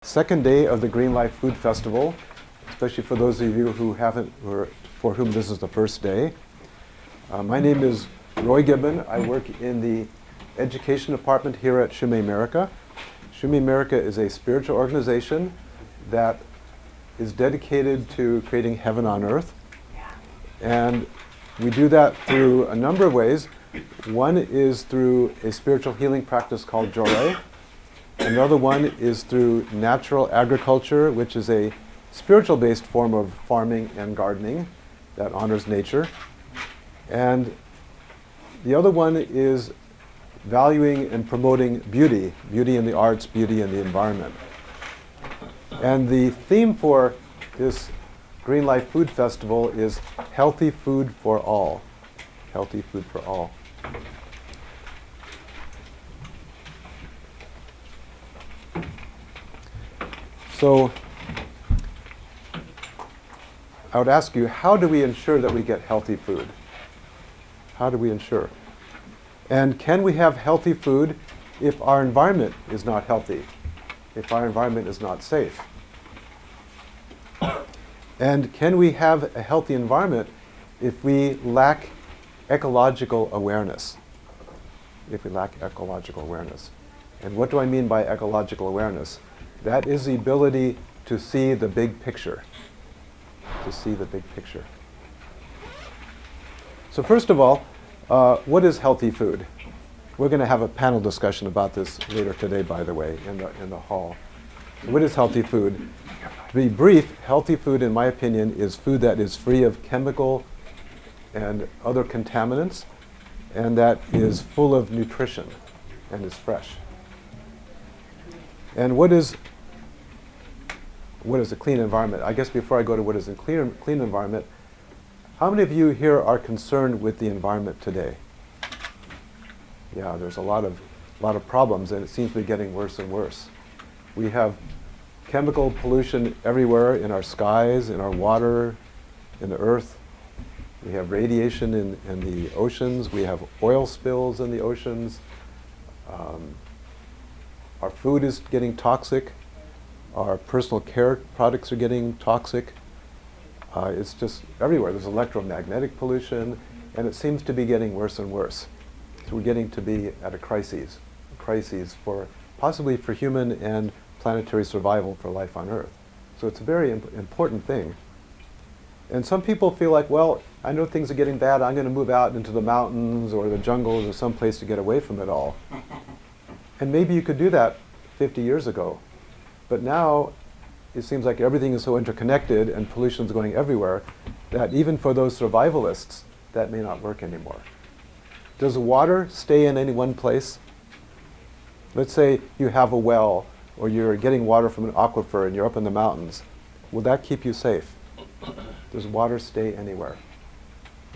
second day of the Green Life Food Festival, especially for those of you who haven't, or for whom this is the first day. My name is Roy Gibbon. I work in the education department here at Shumei America. Shumei America is a spiritual organization that is dedicated to creating heaven on earth. And we do that through a number of ways. One is through a spiritual healing practice called Gibbon. Another one is through natural agriculture, which is a spiritual-based form of farming and gardening that honors nature. And the other one is valuing and promoting beauty, beauty in the arts, beauty in the environment. And the theme for this Green Life Food Festival is healthy food for all. Healthy food for all. So I would ask you, how do we ensure that we get healthy food? How do we ensure? And can we have healthy food if our environment is not healthy, if our environment is not safe? And can we have a healthy environment if we lack ecological awareness? If we lack ecological awareness. And what do I mean by ecological awareness? That is the ability to see the big picture. To see the big picture. So first of all, what is healthy food? We're going to have a panel discussion about this later today, by the way, in the hall. What is healthy food? To be brief, healthy food, in my opinion, is food that is free of chemical and other contaminants, and that is full of nutrition and is fresh. And what is a clean environment? I guess before I go to what is a clean environment, how many of you here are concerned with the environment today? Yeah, there's a lot of problems, and it seems to be getting worse and worse. We have chemical pollution everywhere in our skies, in our water, in the earth. We have radiation in the oceans. We have oil spills in the oceans. Our food is getting toxic. Our personal care products are getting toxic. It's just everywhere. There's electromagnetic pollution, and it seems to be getting worse and worse. So we're getting to be at a crisis for possibly for human and planetary survival for life on Earth. So it's a very important thing. And some people feel like, well, I know things are getting bad. I'm going to move out into the mountains or the jungles or someplace to get away from it all. And maybe you could do that 50 years ago. But now it seems like everything is so interconnected and pollution is going everywhere that even for those survivalists, that may not work anymore. Does water stay in any one place? Let's say you have a well or you're getting water from an aquifer and you're up in the mountains. Will that keep you safe? Does water stay anywhere?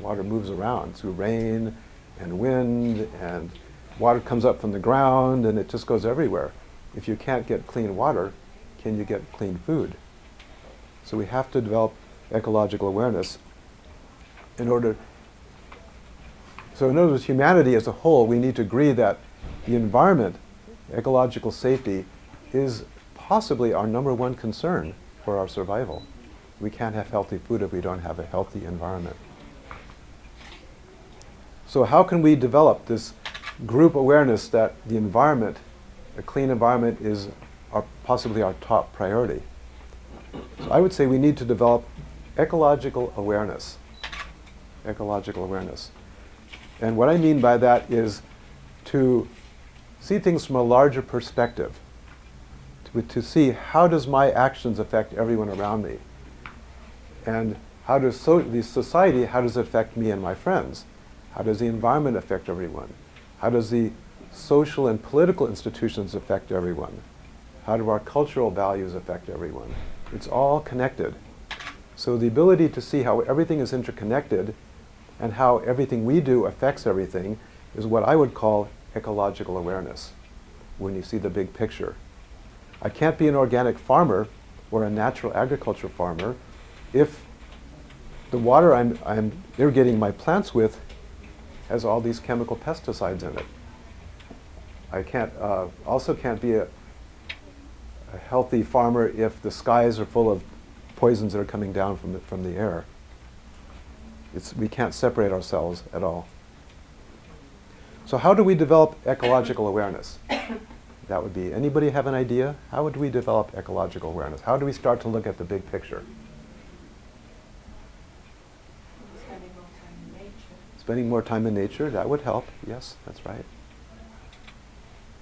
Water moves around through rain and wind, and water comes up from the ground and it just goes everywhere. If you can't get clean water, can you get clean food? So we have to develop ecological awareness in order. So in other words, humanity as a whole, we need to agree that the environment, ecological safety, is possibly our number one concern for our survival. We can't have healthy food if we don't have a healthy environment. So how can we develop this group awareness that the environment, a clean environment, is possibly our top priority? So I would say we need to develop ecological awareness. Ecological awareness. And what I mean by that is to see things from a larger perspective. To see, how does my actions affect everyone around me? And how does the society, how does it affect me and my friends? How does the environment affect everyone? How does the social and political institutions affect everyone? How do our cultural values affect everyone? It's all connected. So the ability to see how everything is interconnected and how everything we do affects everything is what I would call ecological awareness, when you see the big picture. I can't be an organic farmer or a natural agriculture farmer if the water I'm irrigating my plants with has all these chemical pesticides in it. I also can't be a a healthy farmer if the skies are full of poisons that are coming down from the air. We can't separate ourselves at all. So how do we develop ecological awareness? That would be, anybody have an idea? How would we develop ecological awareness? How do we start to look at the big picture? Spending more time in nature. Spending more time in nature, that would help. Yes, that's right.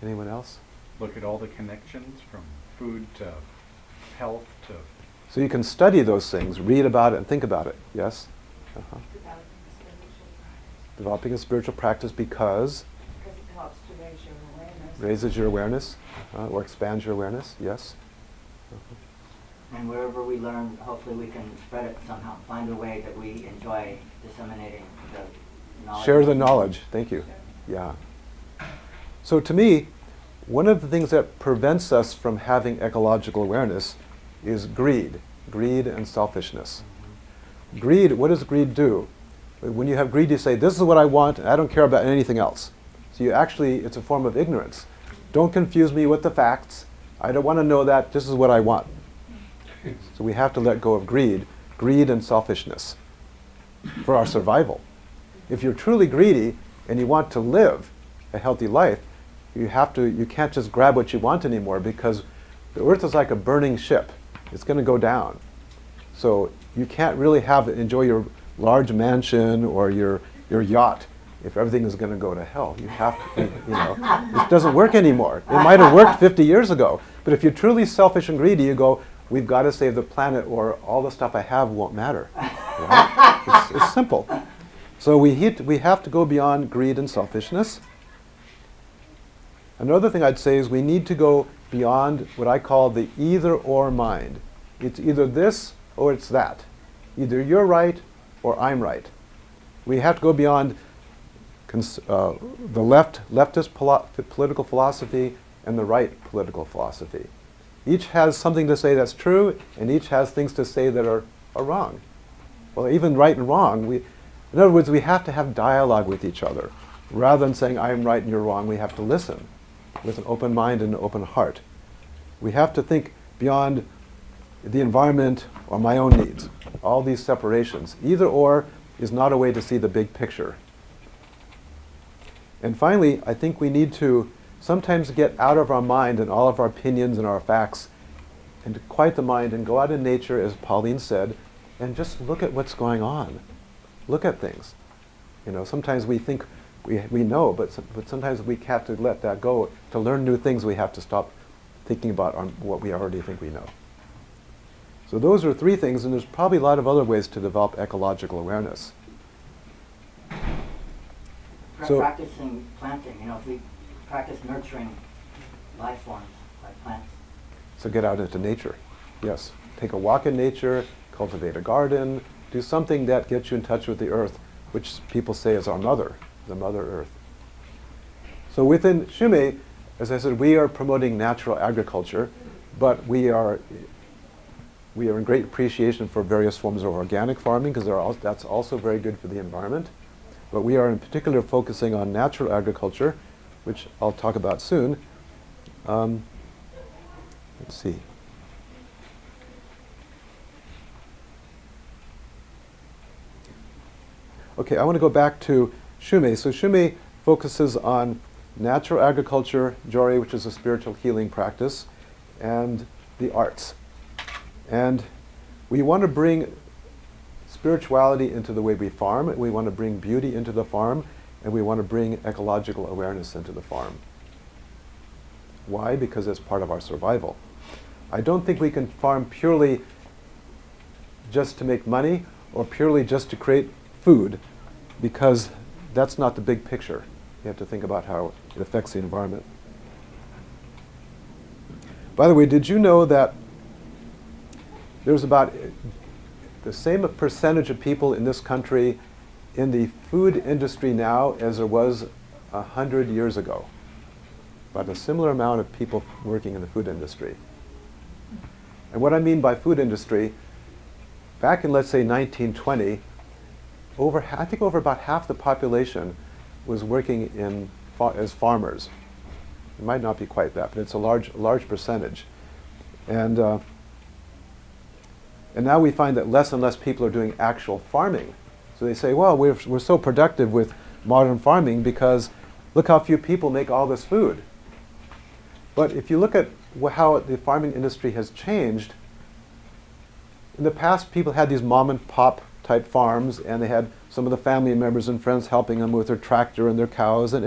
Anyone else? Look at all the connections from food to health to... So you can study those things, read about it, and think about it. Yes? Uh-huh. Developing a spiritual practice because it helps to raise your awareness. Raises your awareness, or expands your awareness. Yes? Uh-huh. And wherever we learn, hopefully we can spread it somehow. Find a way that we enjoy disseminating the knowledge. Share the knowledge. Thank you. Yeah. So to me, one of the things that prevents us from having ecological awareness is greed and selfishness. Greed, what does greed do? When you have greed, you say, this is what I want, and I don't care about anything else. So you actually, it's a form of ignorance. Don't confuse me with the facts. I don't want to know that. This is what I want. So we have to let go of greed and selfishness for our survival. If you're truly greedy and you want to live a healthy life, you can't just grab what you want anymore, because the earth is like a burning ship. It's going to go down. So you can't really enjoy your large mansion or your yacht if everything is going to go to hell. You have to, it doesn't work anymore. It might have worked 50 years ago, but if you're truly selfish and greedy, you go, we've got to save the planet or all the stuff I have won't matter. Right? It's simple. So we have to go beyond greed and selfishness. Another thing I'd say is we need to go beyond what I call the either-or mind. It's either this or it's that. Either you're right or I'm right. We have to go beyond the leftist political philosophy and the right political philosophy. Each has something to say that's true, and each has things to say that are wrong. Well, even right and wrong, in other words, we have to have dialogue with each other. Rather than saying, I'm right and you're wrong, we have to listen with an open mind and an open heart. We have to think beyond the environment or my own needs. All these separations. Either or is not a way to see the big picture. And finally, I think we need to sometimes get out of our mind and all of our opinions and our facts and to quiet the mind and go out in nature, as Pauline said, and just look at what's going on. Look at things. Sometimes we think we know, but sometimes we have to let that go. To learn new things, we have to stop thinking about what we already think we know. So those are three things, and there's probably a lot of other ways to develop ecological awareness. Practicing planting, if we practice nurturing life forms like plants. So get out into nature. Yes. Take a walk in nature, cultivate a garden, do something that gets you in touch with the earth, which people say is our mother, the Mother Earth. So within Shumei, as I said, we are promoting natural agriculture, but we are in great appreciation for various forms of organic farming, because that's also very good for the environment. But we are in particular focusing on natural agriculture, which I'll talk about soon. Let's see. Okay, I want to go back to Shumei. So Shumei focuses on natural agriculture, Jori, which is a spiritual healing practice, and the arts. And we want to bring spirituality into the way we farm, we want to bring beauty into the farm, and we want to bring ecological awareness into the farm. Why? Because it's part of our survival. I don't think we can farm purely just to make money or purely just to create food, because that's not the big picture. You have to think about how it affects the environment. By the way, did you know that there's about the same percentage of people in this country in the food industry now as there was 100 years ago? About a similar amount of people working in the food industry. And what I mean by food industry, back in, let's say, 1920, I think over about half the population was working as farmers. It might not be quite that, but it's a large percentage. And now we find that less and less people are doing actual farming. So they say, well, we're so productive with modern farming because look how few people make all this food. But if you look at how the farming industry has changed, in the past people had these mom and pop type farms, and they had some of the family members and friends helping them with their tractor and their cows, and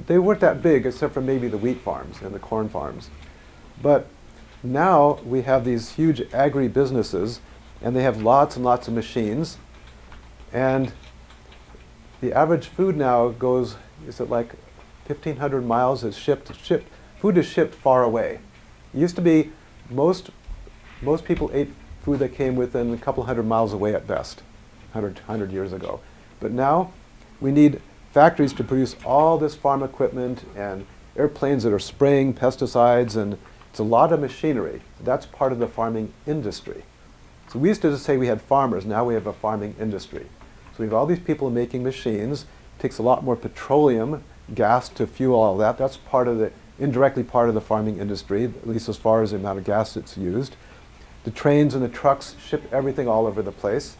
they weren't that big except for maybe the wheat farms and the corn farms. But now we have these huge agri-businesses, and they have lots and lots of machines, and the average food now goes, is it like 1,500 miles is shipped? Food is shipped far away. It used to be most people ate food that came within a couple hundred miles away at best, 100 years ago. But now we need factories to produce all this farm equipment and airplanes that are spraying pesticides, and it's a lot of machinery. That's part of the farming industry. So we used to just say we had farmers, now we have a farming industry. So we have all these people making machines. It takes a lot more petroleum, gas to fuel all that. That's indirectly part of the farming industry, at least as far as the amount of gas that's used. The trains and the trucks ship everything all over the place.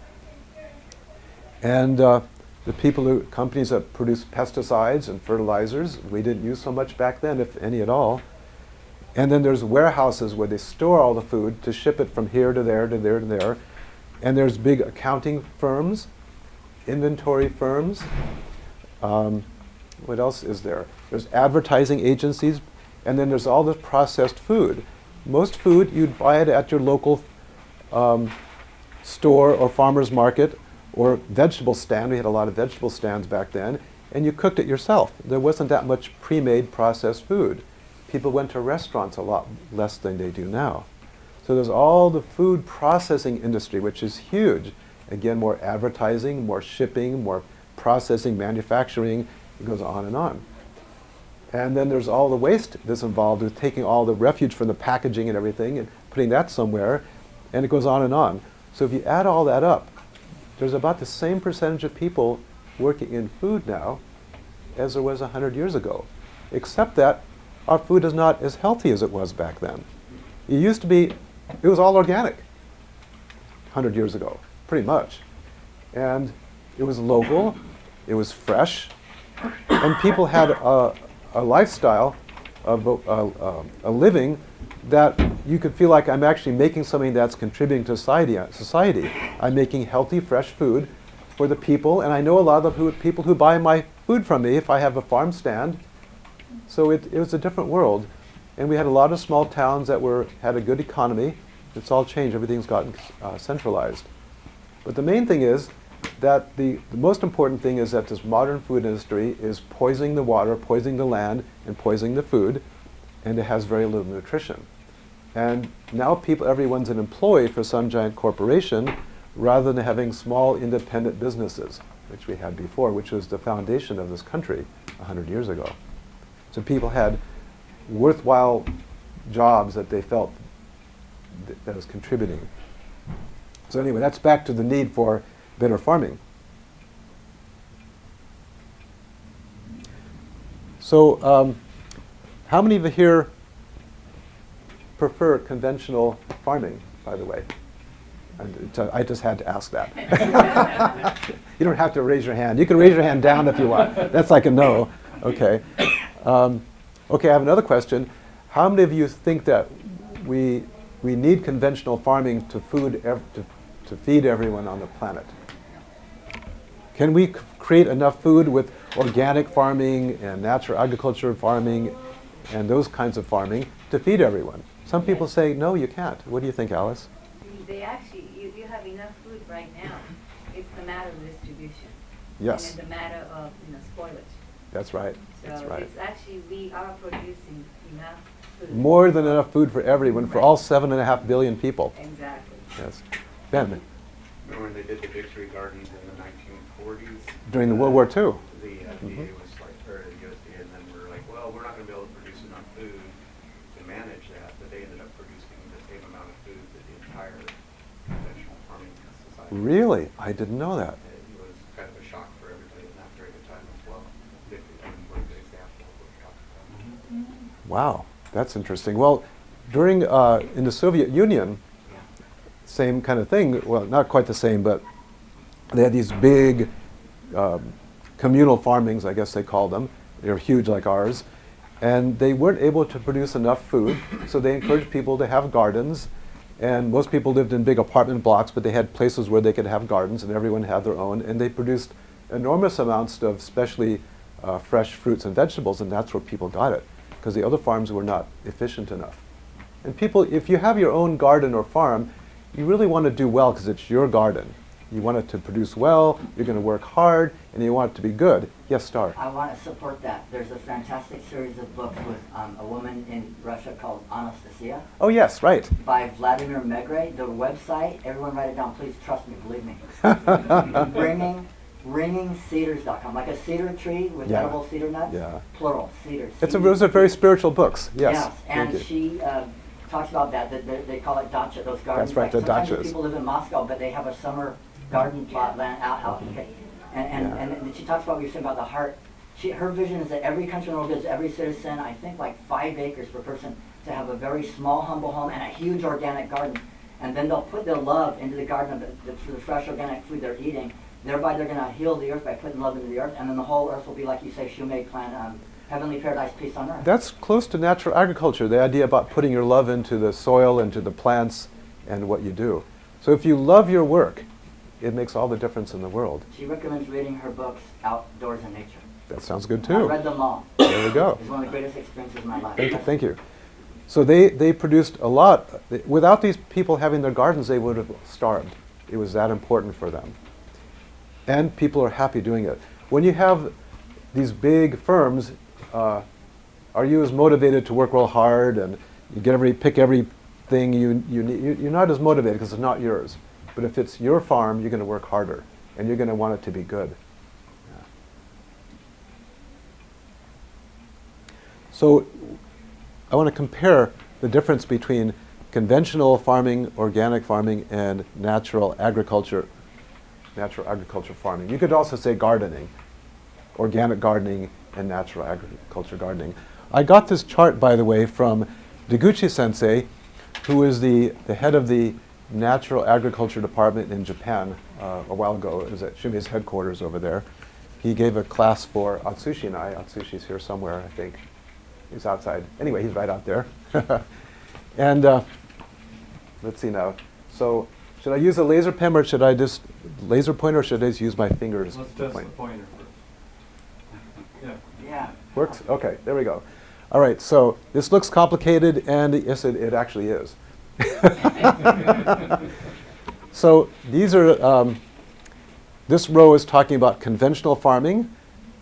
And the companies that produce pesticides and fertilizers, we didn't use so much back then, if any at all. And then there's warehouses where they store all the food to ship it from here to there to there to there. And there's big accounting firms, inventory firms. What else is there? There's advertising agencies, and then there's all this processed food. Most food, you'd buy it at your local store or farmer's market or vegetable stand. We had a lot of vegetable stands back then, and you cooked it yourself. There wasn't that much pre-made processed food. People went to restaurants a lot less than they do now. So there's all the food processing industry, which is huge. Again, more advertising, more shipping, more processing, manufacturing. It goes on and on. And then there's all the waste that's involved with taking all the refuge from the packaging and everything and putting that somewhere, and it goes on and on. So if you add all that up, there's about the same percentage of people working in food now as there was 100 years ago, except that our food is not as healthy as it was back then. It used to be, it was all organic 100 years ago, pretty much. And it was local, it was fresh, and people had a lifestyle of a living that you could feel like I'm actually making something that's contributing to society. I'm making healthy, fresh food for the people, and I know a lot of the people who buy my food from me if I have a farm stand. So it was a different world. And we had a lot of small towns that had a good economy. It's all changed. Everything's gotten centralized. But the main thing is that the most important thing is that this modern food industry is poisoning the water, poisoning the land, and poisoning the food, and it has very little nutrition. And now everyone's an employee for some giant corporation rather than having small independent businesses, which we had before, which was the foundation of this country 100 years ago. So people had worthwhile jobs that they felt that was contributing. So anyway, that's back to the need for better farming. So how many of you here prefer conventional farming, by the way? And I just had to ask that. You don't have to raise your hand. You can raise your hand down if you want. That's like a no. Okay. Okay, I have another question. How many of you think that we need conventional farming to feed everyone on the planet? Can we create enough food with organic farming and natural agriculture farming and those kinds of farming to feed everyone? Some people say, no, you can't. What do you think, Alice? They actually, you have enough food right now. It's the matter of distribution. Yes. And it's the matter of spoilage. That's right. So That's right. it's actually, we are producing enough food. More than enough food for everyone, for all 7.5 billion people. Exactly. Yes. Ben, Remember when they did the victory gardens in the 1940s? during the World War II. The FDA was like, or the USDA, and then we're like, well, we're not going to be able to produce enough food to manage that, but they ended up producing the same amount of food that the entire conventional farming society. Really? I didn't know that. It was kind of a shock for everybody in that period of time as well. They were a good example of what you're talking about. Wow, that's interesting. Well, during in the Soviet Union, same kind of thing. Well, not quite the same, but they had these big communal farmings, I guess they called them. They were huge like ours. And they weren't able to produce enough food, so they encouraged people to have gardens. And most people lived in big apartment blocks, but they had places where they could have gardens, and everyone had their own. And they produced enormous amounts of especially fresh fruits and vegetables, and that's where people got it, because the other farms were not efficient enough. And people, if you have your own garden or farm, you really want to do well because it's your garden. You want it to produce well, you're going to work hard, and you want it to be good. Yes, Star? I want to support that. There's a fantastic series of books with a woman in Russia called Anastasia Oh, yes, right. by Vladimir Megre. The website, everyone write it down, please trust me, believe me. Ringingcedars.com, like a cedar tree with Yeah. edible cedar nuts, Yeah. plural, cedars. Those are very spiritual books. Yes. And Thank you. she talks about that they call it dacha, those gardens. That's right, the sometimes dachas. people live in Moscow, but they have a summer garden plot land out. Okay. And she talks about what you're saying about the heart. Her vision is that every country in the world gives every citizen, I think, like 5 acres per person to have a very small, humble home and a huge organic garden. And then they'll put their love into the garden for the fresh organic food they're eating. Thereby, they're going to heal the earth by putting love into the earth. And then the whole earth will be, like you say, Shumei clan, heavenly paradise, peace on earth. That's close to natural agriculture, the idea about putting your love into the soil, into the plants, and what you do. So if you love your work, it makes all the difference in the world. She recommends reading her books outdoors in nature. That sounds good I too. read them all. There we go. It's one of the greatest experiences of my life. Thank you. Thank you. So they produced a lot. Without these people having their gardens, they would have starved. It was that important for them. And people are happy doing it. When you have these big firms, are you as motivated to work real hard and you pick everything you need? You're not as motivated because it's not yours. But if it's your farm, you're going to work harder, and you're going to want it to be good. Yeah. So I want to compare the difference between conventional farming, organic farming, and natural agriculture farming. You could also say gardening, organic gardening and natural agriculture gardening. I got this chart, by the way, from Deguchi Sensei, who is the head of the Natural Agriculture Department in Japan a while ago. It was at Shumei's headquarters over there. He gave a class for Atsushi and I. Atsushi's here somewhere, I think. He's outside. Anyway, he's right out there. And let's see now. So should I use a laser pen or should I just laser pointer or should I just use my fingers Let's to test the point? pointer first. Yeah. Yeah. Works? Okay, there we go. All right, so this looks complicated, and yes, it actually is. So these are, this row is talking about conventional farming.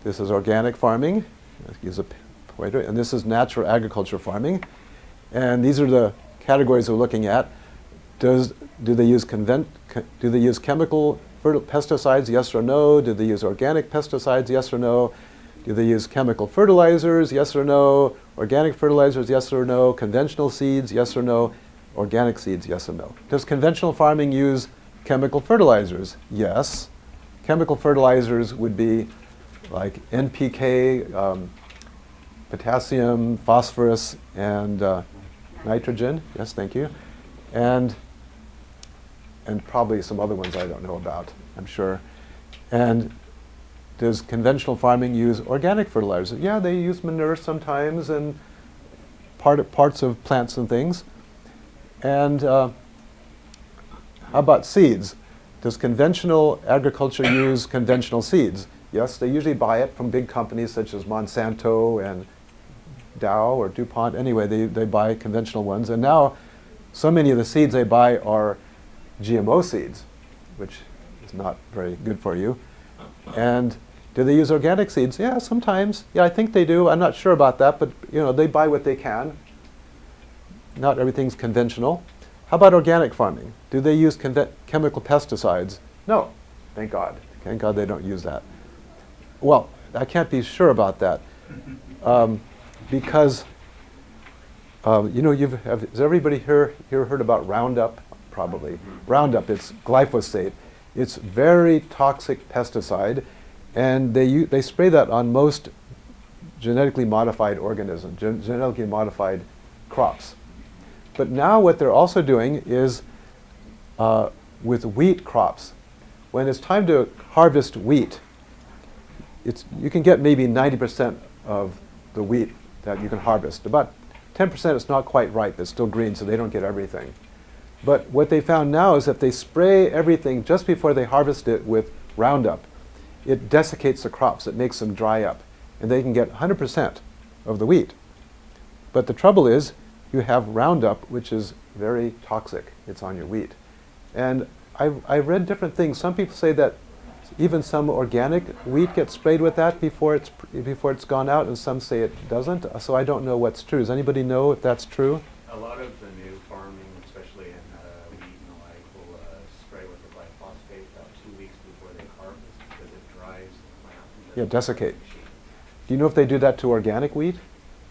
This is organic farming. Let's use a pointer. And this is natural agriculture farming. And these are the categories we're looking at. Do they use chemical pesticides? Yes or no? Do they use organic pesticides? Yes or no? Do they use chemical fertilizers? Yes or no? Organic fertilizers? Yes or no? Conventional seeds? Yes or no? Organic seeds? Yes or no? Does conventional farming use chemical fertilizers? Yes. Chemical fertilizers would be like NPK, potassium, phosphorus, and nitrogen. Yes, thank you. And probably some other ones I don't know about, I'm sure. And does conventional farming use organic fertilizers? Yeah, they use manure sometimes and parts of plants and things. And how about seeds? Does conventional agriculture use conventional seeds? Yes, they usually buy it from big companies such as Monsanto and Dow or DuPont. Anyway, they buy conventional ones. And now, so many of the seeds they buy are GMO seeds, which is not very good for you. And do they use organic seeds? Yeah, sometimes. Yeah, I think they do. I'm not sure about that, but they buy what they can. Not everything's conventional. How about organic farming? Do they use chemical pesticides? No, thank God. Thank God they don't use that. Well, I can't be sure about that because has everybody here heard about Roundup? Probably. Roundup, it's glyphosate. It's very toxic pesticide, and they spray that on most genetically modified organisms, genetically modified crops. But now what they're also doing is with wheat crops. When it's time to harvest wheat, you can get maybe 90% of the wheat that you can harvest. About 10% is not quite ripe, it's still green, so they don't get everything. But what they found now is if they spray everything just before they harvest it with Roundup, it desiccates the crops, it makes them dry up, and they can get 100% of the wheat. But the trouble is, you have Roundup, which is very toxic. It's on your wheat. And I've read different things. Some people say that even some organic wheat gets sprayed with that before it's gone out, and some say it doesn't. So I don't know what's true. Does anybody know if that's true? A lot of the new farming, especially in wheat and the like, will spray with the glyphosate about 2 weeks before they harvest because it dries the plant. And Yeah, doesn't desiccate. make machine. Do you know if they do that to organic wheat?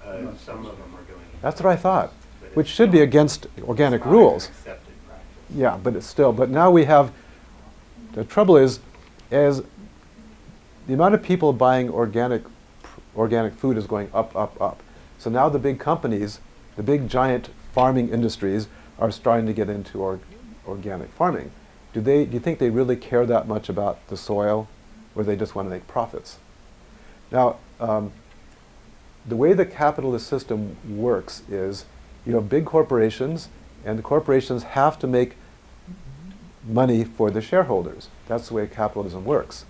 Some of them are doing it. That's what I thought, But which it's should be not- against organic it's not an rules. accepted practice. Yeah, but it's still, but now we have, the trouble is, as the amount of people buying organic food is going up, up, up. So now the big companies, the big giant farming industries are starting to get into organic farming. Do you think they really care that much about the soil, or they just want to make profits? Now, the way the capitalist system works is you have big corporations, and the corporations have to make money for the shareholders. That's the way capitalism works.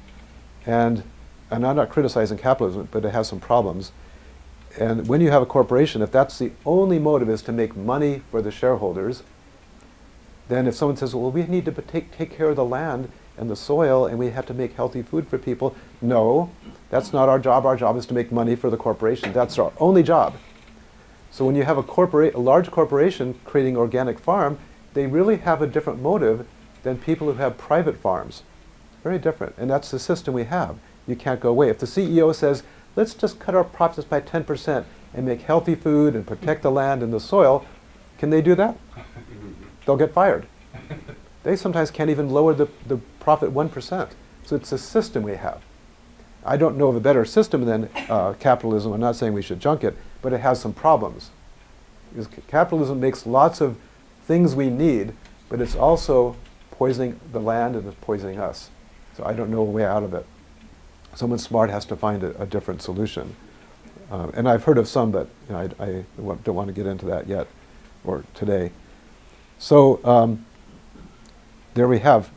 And I'm not criticizing capitalism, but it has some problems. And when you have a corporation, if that's the only motive is to make money for the shareholders, then if someone says, well, we need to take care of the land and the soil, and we have to make healthy food for people, no, that's not our job. Our job is to make money for the corporation. That's our only job. So when you have a large corporation creating organic farm, they really have a different motive than people who have private farms. Very different. And that's the system we have. You can't go away. If the CEO says, let's just cut our profits by 10% and make healthy food and protect the land and the soil, can they do that? They'll get fired. They sometimes can't even lower the profit 1%. So it's a system we have. I don't know of a better system than capitalism. I'm not saying we should junk it, but it has some problems. Because capitalism makes lots of things we need, but it's also poisoning the land and it's poisoning us. So I don't know a way out of it. Someone smart has to find a different solution. And I've heard of some, but I don't want to get into that yet or today. So there we have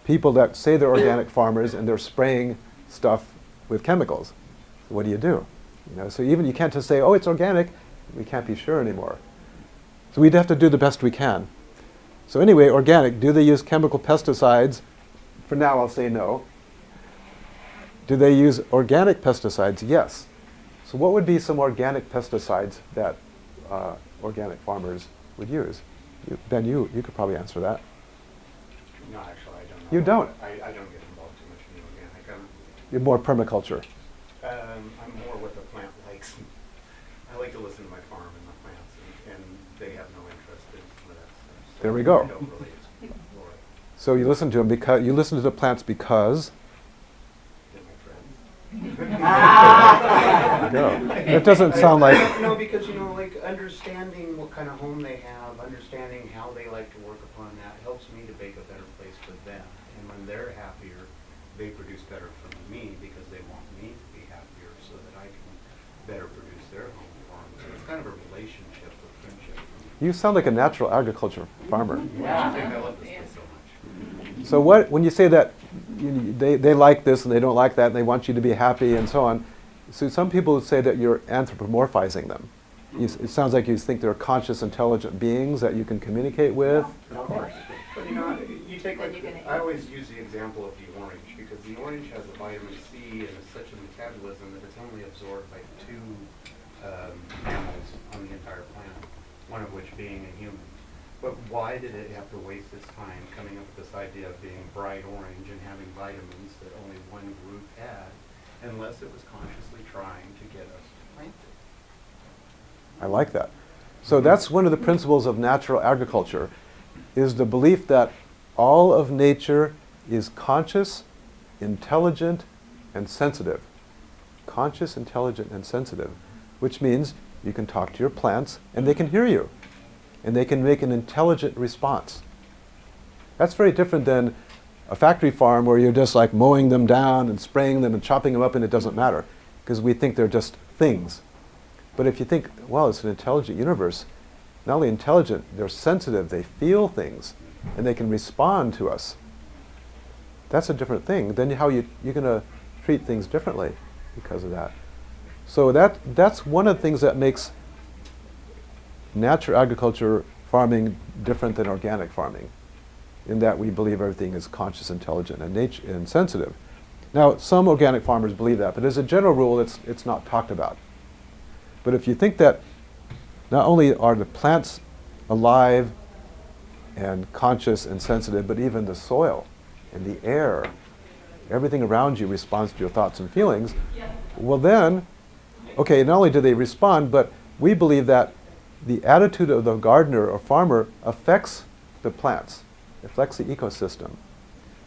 people that say they're organic farmers and they're spraying stuff with chemicals. So what do? So even you can't just say, oh, it's organic. We can't be sure anymore. So we'd have to do the best we can. So anyway, organic, do they use chemical pesticides? For now, I'll say no. Do they use organic pesticides? Yes. So what would be some organic pesticides that organic farmers would use? Ben, you could probably answer that. No, actually, I don't know. You don't? I don't get involved too much in the organic. You're more permaculture. I'm more what the plant likes. I like to listen to my farm and my plants, and they have no interest in some of that stuff. So There we go. I don't really explore it. So you listen to them because you listen to the plants because. They're my friends. There you go. That doesn't sound like. No, because like understanding what kind of home they have, understanding how they like to work upon that helps me to make a better place for them. And when they're happier, they produce better for me because they want me to be happier so that I can better produce their home farm. So it's kind of a relationship or friendship. You sound like a natural agriculture farmer. I think I love this place so much. So when you say that they like this and they don't like that and they want you to be happy and so on, so some people would say that you're anthropomorphizing them. It sounds like you think they're conscious, intelligent beings that you can communicate with. Of course. But you take I always use the example of the orange because the orange has a vitamin C and it's such a metabolism that it's only absorbed by 2 mammals on the entire planet, one of which being a human. But why did it have to waste its time coming up with this idea of being bright orange and having vitamins that only one group had, unless it was consciously trying to get us to plant it? I like that. So that's one of the principles of natural agriculture, is the belief that all of nature is conscious, intelligent, and sensitive. Conscious, intelligent, and sensitive, which means you can talk to your plants and they can hear you. and they can make an intelligent response. That's very different than a factory farm where you're just like mowing them down and spraying them and chopping them up and it doesn't matter because we think they're just things. But if you think, well, it's an intelligent universe, not only intelligent, they're sensitive, they feel things, and they can respond to us. That's a different thing. Then how you're going to treat things differently because of that. So that's one of the things that makes natural agriculture farming different than organic farming, in that we believe everything is conscious, intelligent, and sensitive. Now, some organic farmers believe that, but as a general rule, it's not talked about. But if you think that not only are the plants alive and conscious and sensitive, but even the soil and the air, everything around you responds to your thoughts and feelings, well then, okay, not only do they respond, but we believe that the attitude of the gardener or farmer affects the plants, affects the ecosystem.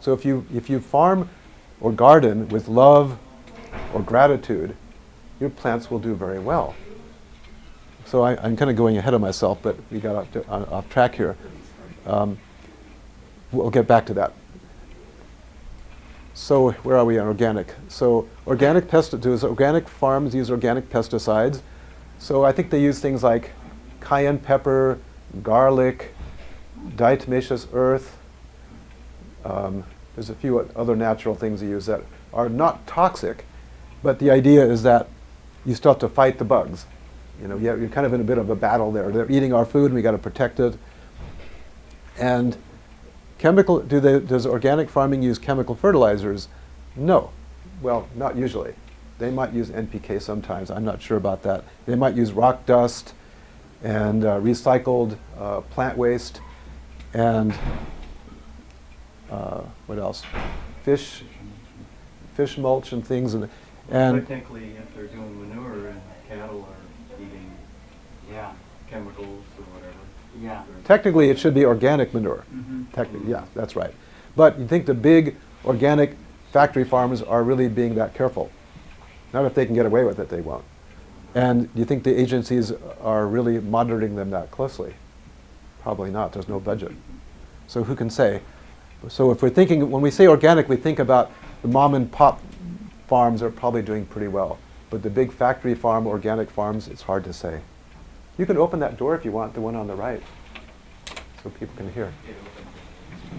So if you farm or garden with love or gratitude, your plants will do very well. So I'm kind of going ahead of myself, but we got off track here. We'll get back to that. So where are we on organic? So organic farms use organic pesticides. So I think they use things like cayenne pepper, garlic, diatomaceous earth. There's a few other natural things they use that are not toxic, but the idea is that you still have to fight the bugs. You know, you're kind of in a bit of a battle there. They're eating our food and we got to protect it. And does organic farming use chemical fertilizers? No. Well, not usually. They might use NPK sometimes. I'm not sure about that. They might use rock dust and recycled plant waste and what else? Fish mulch and things. And technically, if they're doing manure and cattle are eating Yeah. chemicals or whatever. Yeah. technically, it should be organic manure. Technically, yeah, that's right. But you think the big organic factory farms are really being that careful? Not if they can get away with it, they won't. And do you think the agencies are really monitoring them that closely? Probably not. There's no budget. So who can say? So if we're thinking, when we say organic, we think about the mom and pop farms are probably doing pretty well. But the big factory farm, organic farms, it's hard to say. You can open that door if you want, the one on the right, so people can hear.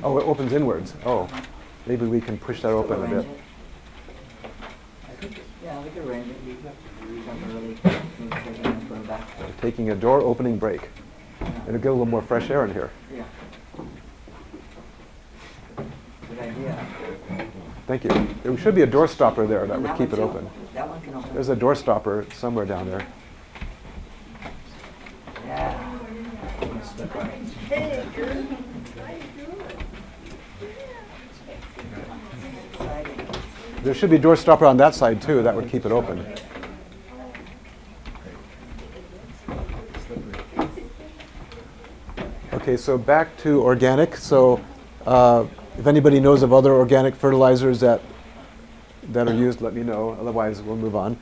Oh, it opens inwards. Oh, maybe we can push that open a bit. Yeah, we could arrange it. You don't really need to take it from back. We're taking a door opening break. And it'll get a little more fresh air in here. Yeah. Good idea. Thank you. There should be a door stopper there that And would that keep one it too. open. That one can open. There's a door stopper somewhere down there. Yeah. Exciting. There should be a door stopper on that side too. That would keep it open. Okay, so back to organic. So if anybody knows of other organic fertilizers that are used, let me know. Otherwise, we'll move on.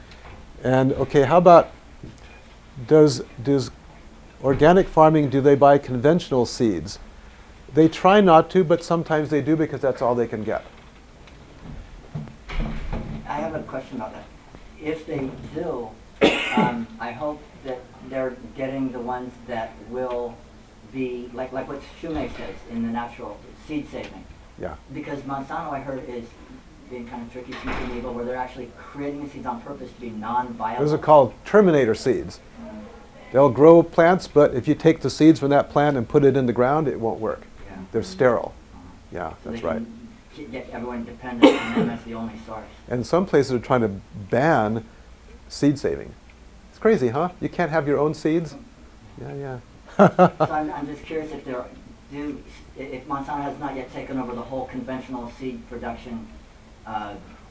And okay, how about does organic farming, do they buy conventional seeds? They try not to, but sometimes they do because that's all they can get. I have a question about that. If they do, I hope that they're getting the ones that will be, like what Shumei says in the natural seed saving. Yeah. Because Monsanto, I heard, is being kind of tricky to me, but where they're actually creating the seeds on purpose to be non-viable. Those are called terminator seeds. They'll grow plants, but if you take the seeds from that plant and put it in the ground, it won't work. Yeah. They're sterile. Yeah, So that's they right. can get everyone dependent on them as the only source. And some places are trying to ban seed saving. It's crazy, huh? You can't have your own seeds? Yeah. So I'm just curious if if Monsanto has not yet taken over the whole conventional seed production.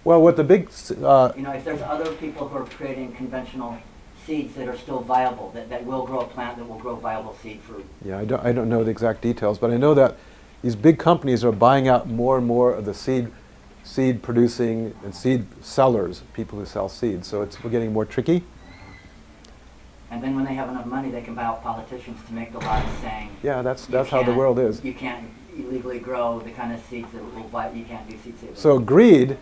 Well, what the big, If there's other people who are creating conventional seeds that are still viable, that will grow a plant that will grow viable seed fruit. yeah, I don't know the exact details, but I know that these big companies are buying out more and more of the seed producing and seed sellers, people who sell seeds. So we're getting more tricky. And then when they have enough money, they can buy out politicians to make the laws saying, Yeah, that's you how the can't- world is. You can't illegally grow the kind of seeds that you can't do seed saving. So greed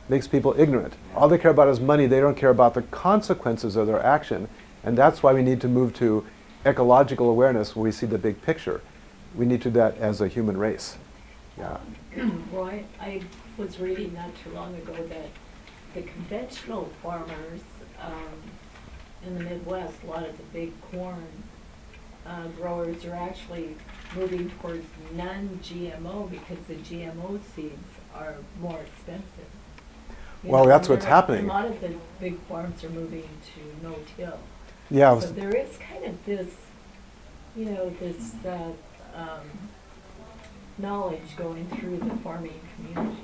makes people ignorant. All they care about is money. They don't care about the consequences of their action. And that's why we need to move to ecological awareness where we see the big picture. We need to do that as a human race. Yeah. Well, I was reading not too long ago that the conventional farmers in the Midwest, a lot of the big corn growers are actually moving towards non-GMO because the GMO seeds are more expensive. You Well, know, that's and what's there are- happening. A lot of the big farms are moving to no-till. Yeah. So there is kind of this, this knowledge going through the farming community.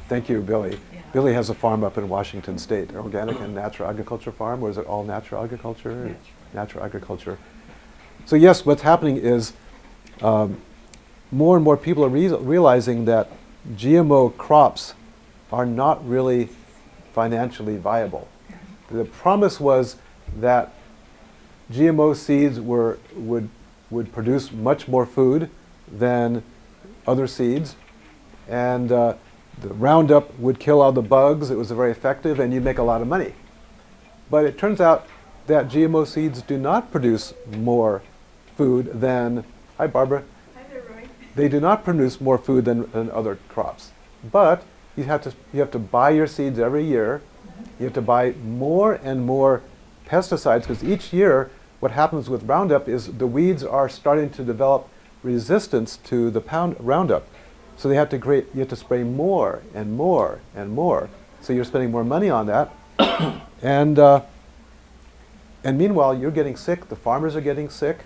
Thank you, Billy. Yeah. Billy has a farm up in Washington State, organic and natural agriculture farm, or is it all natural agriculture? Natural agriculture. So yes, what's happening is more and more people are realizing that GMO crops are not really financially viable. The promise was that GMO seeds would produce much more food than other seeds, and the Roundup would kill all the bugs. It was very effective, and you'd make a lot of money. But it turns out that GMO seeds do not produce more food than, hi Barbara, Hi there, Roy. they do not produce more food than other crops. But you have to buy your seeds every year. You have to buy more and more pesticides, because each year what happens with Roundup is the weeds are starting to develop resistance to the Roundup. So you have to spray more and more and more. So you're spending more money on that. And meanwhile, you're getting sick, the farmers are getting sick,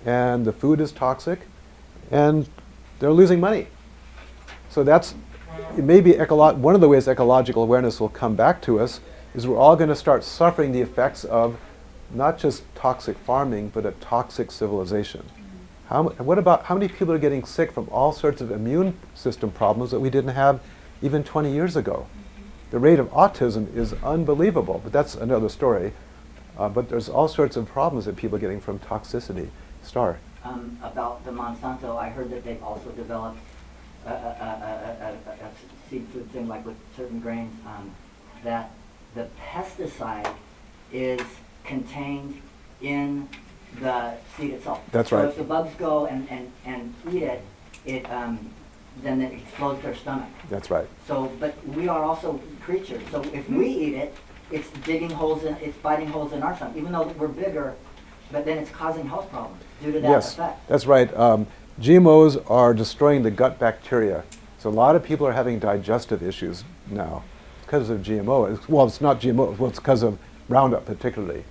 and the food is toxic, and they're losing money. So it may be one of the ways ecological awareness will come back to us is we're all going to start suffering the effects of not just toxic farming, but a toxic civilization. What about how many people are getting sick from all sorts of immune system problems that we didn't have even 20 years ago? The rate of autism is unbelievable, but that's another story. But there's all sorts of problems that people are getting from toxicity. Star. About the Monsanto, I heard that they've also developed a seed food thing, like with certain grains, that the pesticide is contained in the seed itself. That's so right. if the bugs go and eat it, then it explodes their stomach. That's right. So, but we are also creatures. So if we eat it, it's biting holes in our stomach, even though we're bigger, but then it's causing health problems due to that Yes, effect. that's right. GMOs are destroying the gut bacteria. So a lot of people are having digestive issues now because of GMO. Well, it's not GMO, well, it's because of Roundup particularly.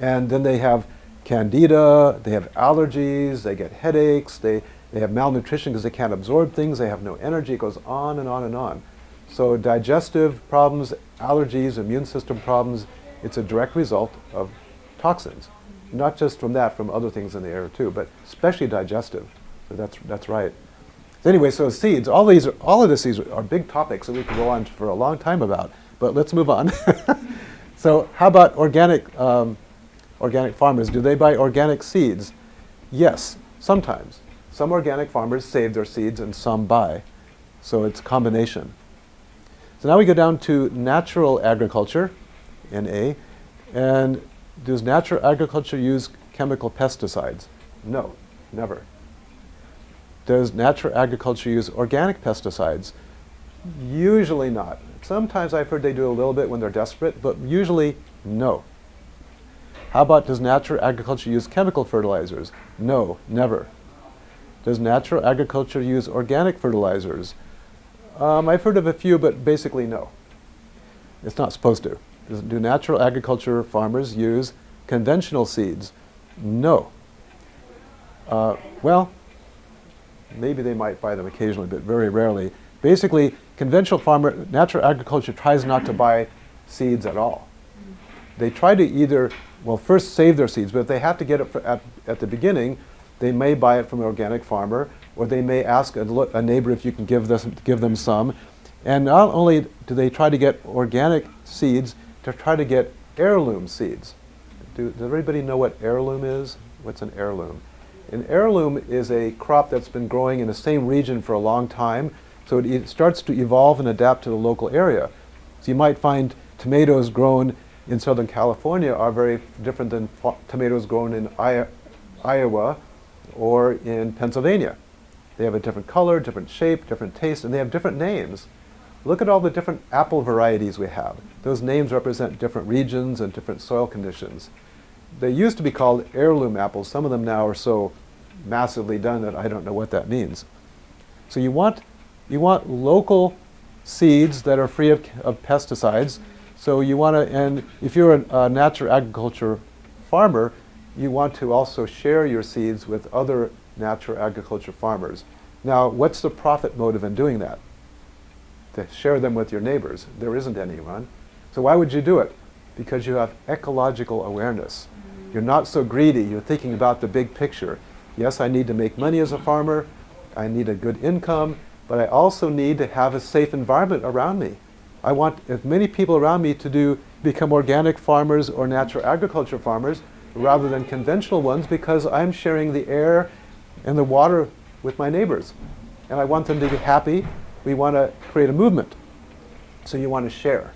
And then they have candida, they have allergies, they get headaches, they have malnutrition because they can't absorb things, they have no energy. It goes on and on and on. So digestive problems, allergies, immune system problems, it's a direct result of toxins. Not just from that, from other things in the air too, but especially digestive. So that's right. So anyway, so seeds, all of the seeds are big topics that we could go on for a long time about, but let's move on. So how about organic farmers? Do they buy organic seeds? Yes, sometimes. Some organic farmers save their seeds and some buy. So it's a combination. So now we go down to natural agriculture, NA, and does natural agriculture use chemical pesticides? No, never. Does natural agriculture use organic pesticides? Usually not. Sometimes I've heard they do a little bit when they're desperate, but usually no. How about does natural agriculture use chemical fertilizers? No, never. Does natural agriculture use organic fertilizers? I've heard of a few, but basically no. It's not supposed to. Do natural agriculture farmers use conventional seeds? No. Well, maybe they might buy them occasionally, but very rarely. Basically, natural agriculture tries not to buy seeds at all. They try to first save their seeds, but if they have to get it at the beginning, they may buy it from an organic farmer, or they may ask a neighbor if you can give them some. And not only do they try to get organic seeds, they try to get heirloom seeds. Does everybody know what heirloom is? What's an heirloom? An heirloom is a crop that's been growing in the same region for a long time, so it starts to evolve and adapt to the local area. So you might find tomatoes grown in Southern California are very different than tomatoes grown in Iowa or in Pennsylvania. They have a different color, different shape, different taste, and they have different names. Look at all the different apple varieties we have. Those names represent different regions and different soil conditions. They used to be called heirloom apples. Some of them now are so massively done that I don't know what that means. So you want local seeds that are free of pesticides. So you want to, and if you're a natural agriculture farmer, you want to also share your seeds with other natural agriculture farmers. Now, what's the profit motive in doing that? To share them with your neighbors. There isn't anyone. So why would you do it? Because you have ecological awareness. You're not so greedy. You're thinking about the big picture. Yes, I need to make money as a farmer. I need a good income, but I also need to have a safe environment around me. I want as many people around me to become organic farmers or natural agriculture farmers rather than conventional ones, because I'm sharing the air and the water with my neighbors. And I want them to be happy. We want to create a movement. So you want to share.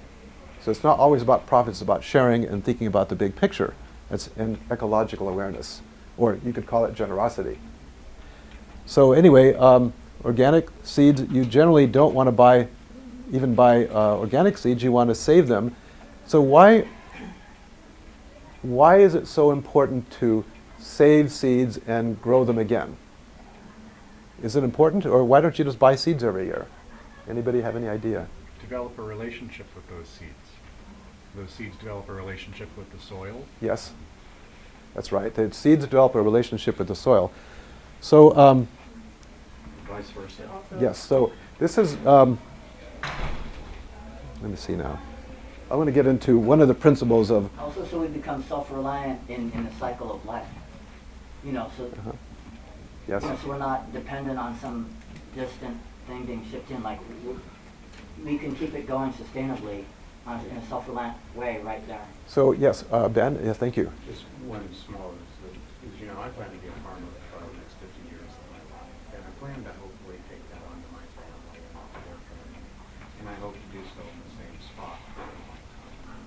So it's not always about profit, it's about sharing and thinking about the big picture. It's an ecological awareness, or you could call it generosity. So anyway, organic seeds, you generally don't want to buy organic seeds, you want to save them. So why is it so important to save seeds and grow them again? Is it important, or why don't you just buy seeds every year? Anybody have any idea? Develop a relationship with those seeds. Those seeds develop a relationship with the soil. Yes, that's right. The seeds develop a relationship with the soil. So, Vice versa. yes, so this is, let me see now. I want to get into one of the principles of, Also, so we become self-reliant in the cycle of life. You know, so, yes, you know, so we're not dependent on some distant thing being shipped in. Like, we can keep it going sustainably in a self-reliant way right there. so yes, Ben, yes, thank you. Just one small is, you know, I plan to be a farmer for the next 50 years of my life, and I plan to hopefully take that on to my family and their family, and I hope to do so in the same spot for a long time.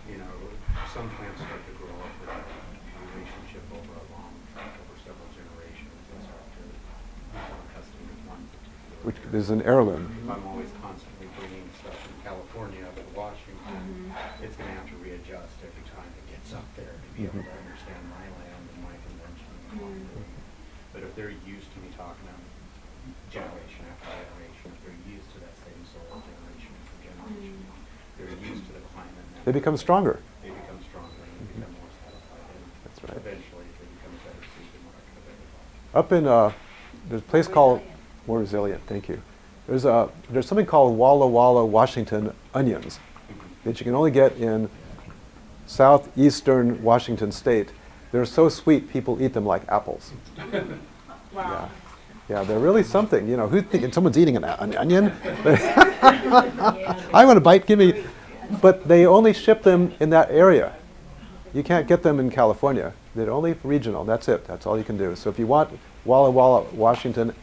You know, some plants start to grow up with a relationship over several generations. They start to become accustomed to one particular. Which is an heirloom. If I'm always constantly bringing stuff from California up to Washington, it's going to have to readjust every time it gets up there to be able to understand my land and my convention. But if they're used to me talking to them generation after generation, if they're used to that same soil generation after generation, they're used to the climate. They become stronger. They become stronger and they become more satisfied. And That's right. eventually, they become a better seed than what I could have ever thought. Up in, there's a place called, more resilient, thank you. There's something called Walla Walla, Washington onions that you can only get in southeastern Washington state. They're so sweet, people eat them like apples. Wow. Yeah, they're really something. You know, who's thinking someone's eating an onion? Yeah, I want a bite, give me. But they only ship them in that area. You can't get them in California. They're only regional, that's it. That's all you can do. So if you want Walla Walla, Washington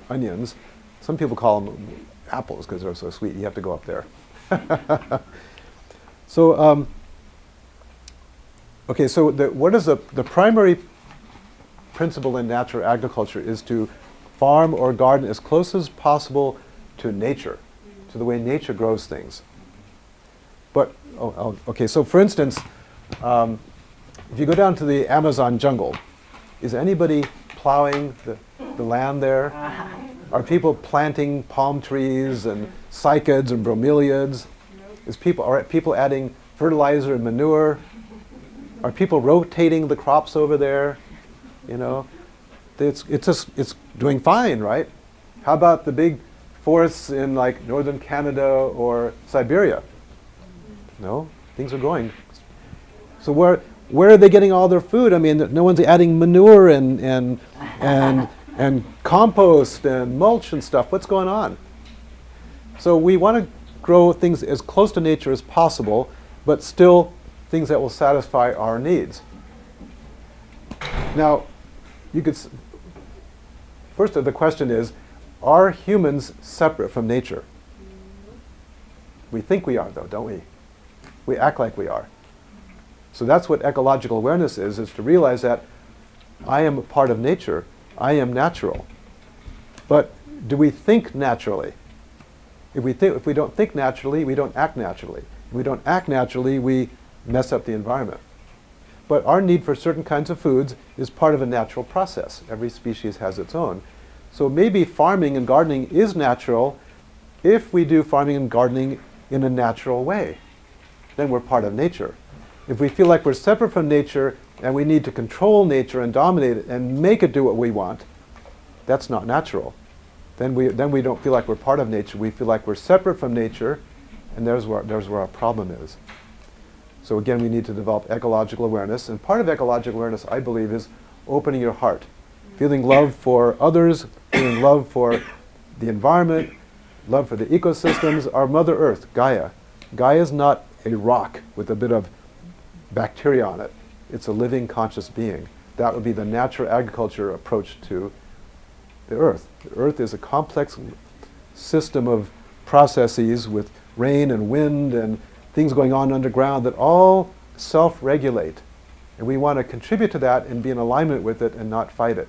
onions, some people call them apples because they're so sweet. You have to go up there. So, okay, so what is the primary principle in natural agriculture is to farm or garden as close as possible to nature, to the way nature grows things. But, okay, so for instance, if you go down to the Amazon jungle, is anybody plowing the land there? Are people planting palm trees and cycads and bromeliads? Are people adding fertilizer and manure? Are people rotating the crops over there? You know, it's doing fine, right? How about the big forests in like northern Canada or Siberia? No, things are going. So where are they getting all their food? I mean, no one's adding manure and compost and mulch and stuff. What's going on? So we want to grow things as close to nature as possible, but still things that will satisfy our needs. Now, you could, first the question is, are humans separate from nature? We think we are, though, don't we? We act like we are. So that's what ecological awareness is to realize that I am a part of nature. I am natural. But do we think naturally? If we don't think naturally, we don't act naturally. If we don't act naturally, we mess up the environment. But our need for certain kinds of foods is part of a natural process. Every species has its own. So maybe farming and gardening is natural if we do farming and gardening in a natural way. Then we're part of nature. If we feel like we're separate from nature and we need to control nature and dominate it and make it do what we want, that's not natural. Then we don't feel like we're part of nature. We feel like we're separate from nature, and there's where our problem is. So again, we need to develop ecological awareness. And part of ecological awareness, I believe, is opening your heart. Feeling love for others, feeling love for the environment, love for the ecosystems, our Mother Earth, Gaia. Gaia is not a rock with a bit of bacteria on it. It's a living, conscious being. That would be the natural agriculture approach to the Earth. The Earth is a complex system of processes with rain and wind and things going on underground that all self-regulate. And we want to contribute to that and be in alignment with it and not fight it.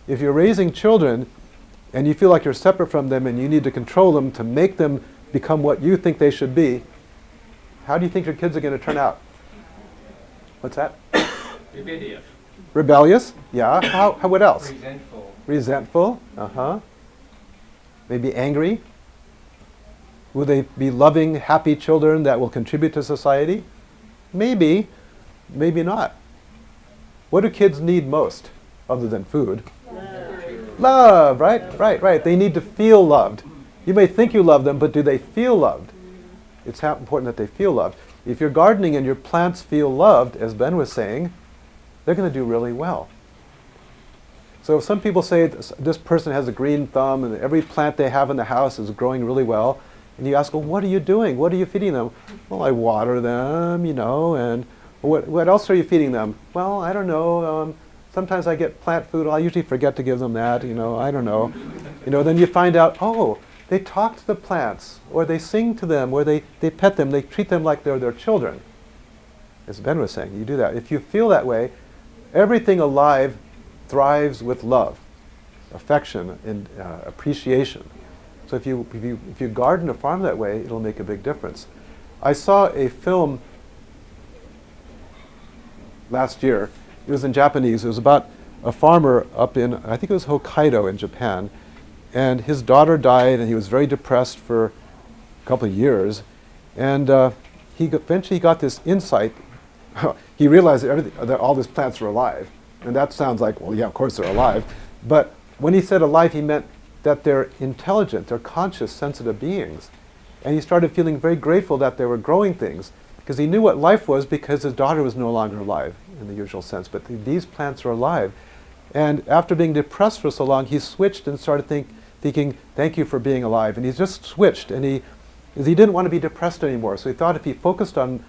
If you're raising children and you feel like you're separate from them and you need to control them to make them become what you think they should be, how do you think your kids are going to turn out? What's that? Rebellious. Rebellious? Yeah. How? What else? Resentful. Resentful. Uh-huh. Maybe angry. Will they be loving, happy children that will contribute to society? Maybe. Maybe not. What do kids need most, other than food? Love, right? Right. They need to feel loved. You may think you love them, but do they feel loved? It's important that they feel loved. If you're gardening and your plants feel loved, as Ben was saying, they're going to do really well. So if some people say this person has a green thumb and every plant they have in the house is growing really well, and you ask, well, what are you doing? What are you feeding them? Well, I water them, and what else are you feeding them? Well, I don't know. Sometimes I get plant food. I usually forget to give them that, I don't know. Then you find out, oh, they talk to the plants, or they sing to them, or they pet them, they treat them like they're their children. As Ben was saying, you do that. If you feel that way, everything alive thrives with love, affection, and appreciation. So if you garden or farm that way, it'll make a big difference. I saw a film last year. It was in Japanese. It was about a farmer up in, I think it was Hokkaido in Japan, and his daughter died, and he was very depressed for a couple of years. And eventually he got this insight. He realized that all these plants were alive. And that sounds like, well, yeah, of course they're alive. But when he said alive, he meant that they're intelligent, they're conscious, sensitive beings. And he started feeling very grateful that they were growing things, because he knew what life was because his daughter was no longer alive in the usual sense. But these plants are alive. And after being depressed for so long, he switched and started thinking, thank you for being alive. And he just switched, and he didn't want to be depressed anymore. So he thought if he focused on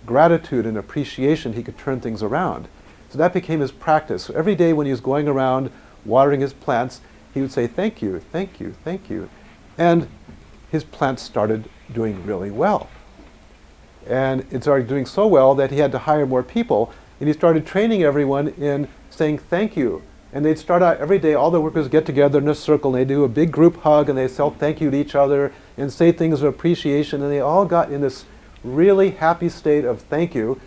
gratitude and appreciation, he could turn things around. So that became his practice. So every day when he was going around watering his plants, he would say, thank you, thank you, thank you. And his plants started doing really well. And it started doing so well that he had to hire more people, and he started training everyone in saying thank you. And they'd start out every day, all the workers get together in a circle, and they do a big group hug, and they say thank you to each other, and say things of appreciation, and they all got in this really happy state of thank you,